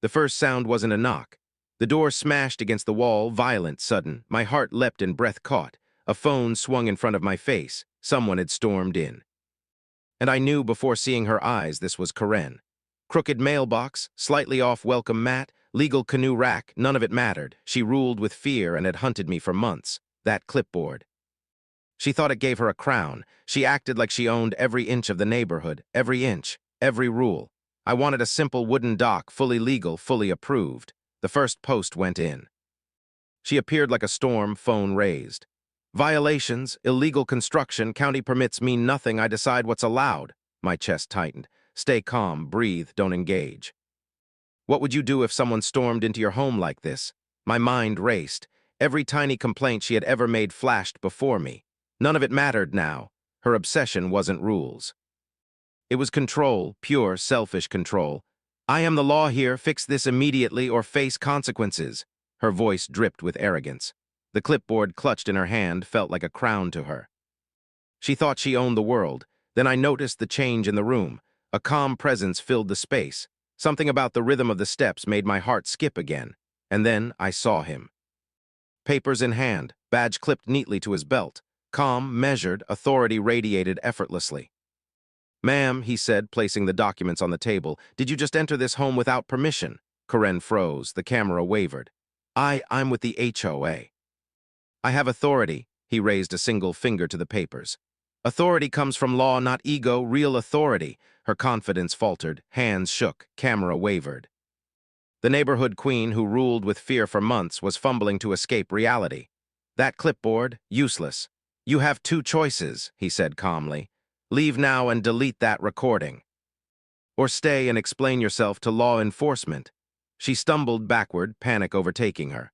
The first sound wasn't a knock. The door smashed against the wall, violent, sudden. My heart leapt and breath caught. A phone swung in front of my face. Someone had stormed in. And I knew before seeing her eyes this was Karen. Crooked mailbox, slightly off welcome mat, legal canoe rack, none of it mattered. She ruled with fear and had hunted me for months. That clipboard. She thought it gave her a crown. She acted like she owned every inch of the neighborhood, every inch, every rule. I wanted a simple wooden dock, fully legal, fully approved. The first post went in. She appeared like a storm, phone raised. Violations, illegal construction, county permits mean nothing. I decide what's allowed. My chest tightened. Stay calm, breathe, don't engage. What would you do if someone stormed into your home like this? My mind raced. Every tiny complaint she had ever made flashed before me. None of it mattered now. Her obsession wasn't rules. It was control, pure, selfish control. I am the law here, fix this immediately or face consequences. Her voice dripped with arrogance. The clipboard clutched in her hand felt like a crown to her. She thought she owned the world. Then I noticed the change in the room. A calm presence filled the space. Something about the rhythm of the steps made my heart skip again. And then I saw him. Papers in hand, badge clipped neatly to his belt. Calm, measured, authority radiated effortlessly. "Ma'am," he said, placing the documents on the table, "did you just enter this home without permission?" Karen froze. The camera wavered. I'm with the HOA. "I have authority." He raised a single finger to the papers. "Authority comes from law, not ego, real authority." Her confidence faltered, hands shook, camera wavered. The neighborhood queen who ruled with fear for months was fumbling to escape reality. "That clipboard, useless. You have two choices," he said calmly. "Leave now and delete that recording. Or stay and explain yourself to law enforcement." She stumbled backward, panic overtaking her.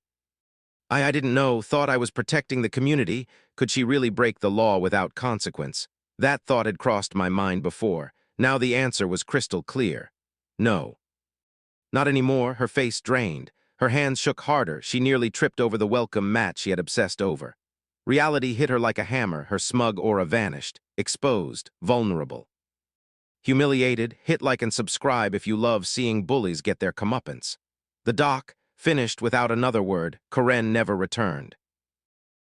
I didn't know, thought I was protecting the community. Could she really break the law without consequence? That thought had crossed my mind before. Now the answer was crystal clear. No. Not anymore. Her face drained. Her hands shook harder. She nearly tripped over the welcome mat she had obsessed over. Reality hit her like a hammer. Her smug aura vanished. Exposed. Vulnerable. Humiliated. Hit like and subscribe if you love seeing bullies get their comeuppance. The doc finished without another word. Karen never returned.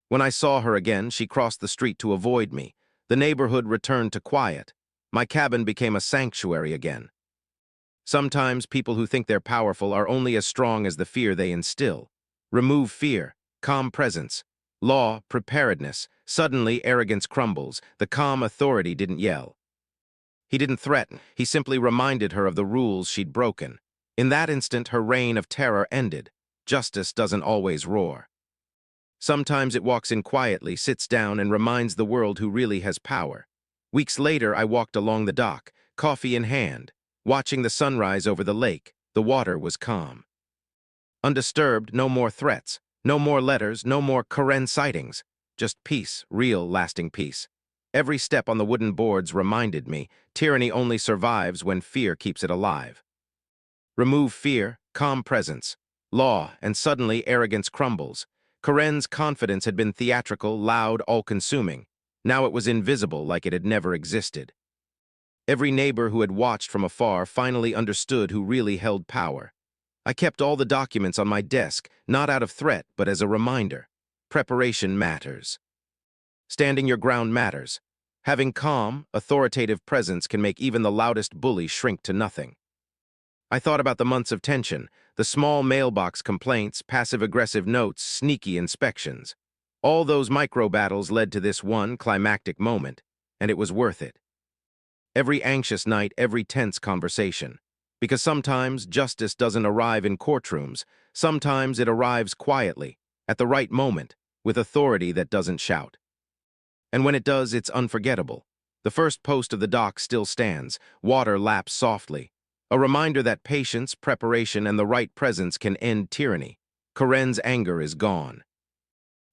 When I saw her again, she crossed the street to avoid me. The neighborhood returned to quiet. My cabin became a sanctuary again. Sometimes people who think they're powerful are only as strong as the fear they instill. Remove fear, calm presence, law, preparedness. Suddenly, arrogance crumbles. The calm authority didn't yell. He didn't threaten. He simply reminded her of the rules she'd broken. In that instant, her reign of terror ended. Justice doesn't always roar. Sometimes it walks in quietly, sits down, and reminds the world who really has power. Weeks later, I walked along the dock, coffee in hand, watching the sunrise over the lake. The water was calm. Undisturbed, no more threats, no more letters, no more Karen sightings. Just peace, real, lasting peace. Every step on the wooden boards reminded me, tyranny only survives when fear keeps it alive. Remove fear, calm presence, law, and suddenly arrogance crumbles. Karen's confidence had been theatrical, loud, all-consuming. Now it was invisible, like it had never existed. Every neighbor who had watched from afar finally understood who really held power. I kept all the documents on my desk, not out of threat, but as a reminder. Preparation matters. Standing your ground matters. Having calm, authoritative presence can make even the loudest bully shrink to nothing. I thought about the months of tension, the small mailbox complaints, passive-aggressive notes, sneaky inspections. All those micro-battles led to this one climactic moment, and it was worth it. Every anxious night, every tense conversation. Because sometimes justice doesn't arrive in courtrooms. Sometimes it arrives quietly, at the right moment, with authority that doesn't shout. And when it does, it's unforgettable. The first post of the dock still stands. Water laps softly. A reminder that patience, preparation, and the right presence can end tyranny. Karen's anger is gone.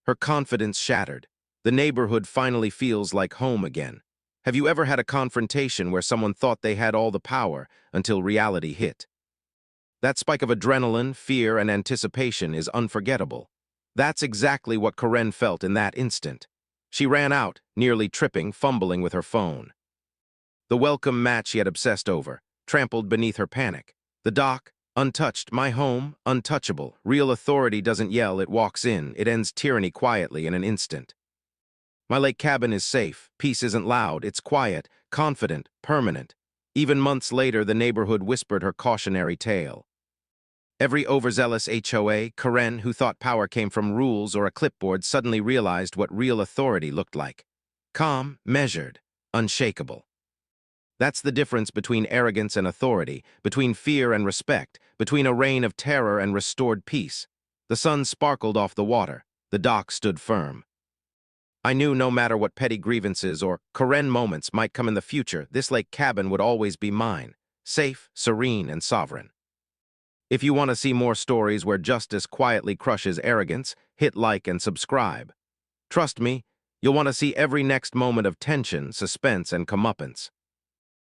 Her confidence shattered. The neighborhood finally feels like home again. Have you ever had a confrontation where someone thought they had all the power until reality hit? That spike of adrenaline, fear, and anticipation is unforgettable. That's exactly what Karen felt in that instant. She ran out, nearly tripping, fumbling with her phone. The welcome mat she had obsessed over, trampled beneath her panic. The dock, Untouched, my home, untouchable. Real authority doesn't yell, it walks in. It ends tyranny quietly in an instant. My lake cabin is safe. Peace isn't loud, it's quiet, confident, permanent. Even months later, the neighborhood whispered her cautionary tale. Every overzealous HOA Karen who thought power came from rules or a clipboard suddenly realized what real authority looked like. Calm, measured, unshakable. That's the difference between arrogance and authority, between fear and respect, between a reign of terror and restored peace. The sun sparkled off the water. The dock stood firm. I knew no matter what petty grievances or Karen moments might come in the future, this lake cabin would always be mine, safe, serene, and sovereign. If you want to see more stories where justice quietly crushes arrogance, hit like and subscribe. Trust me, you'll want to see every next moment of tension, suspense, and comeuppance.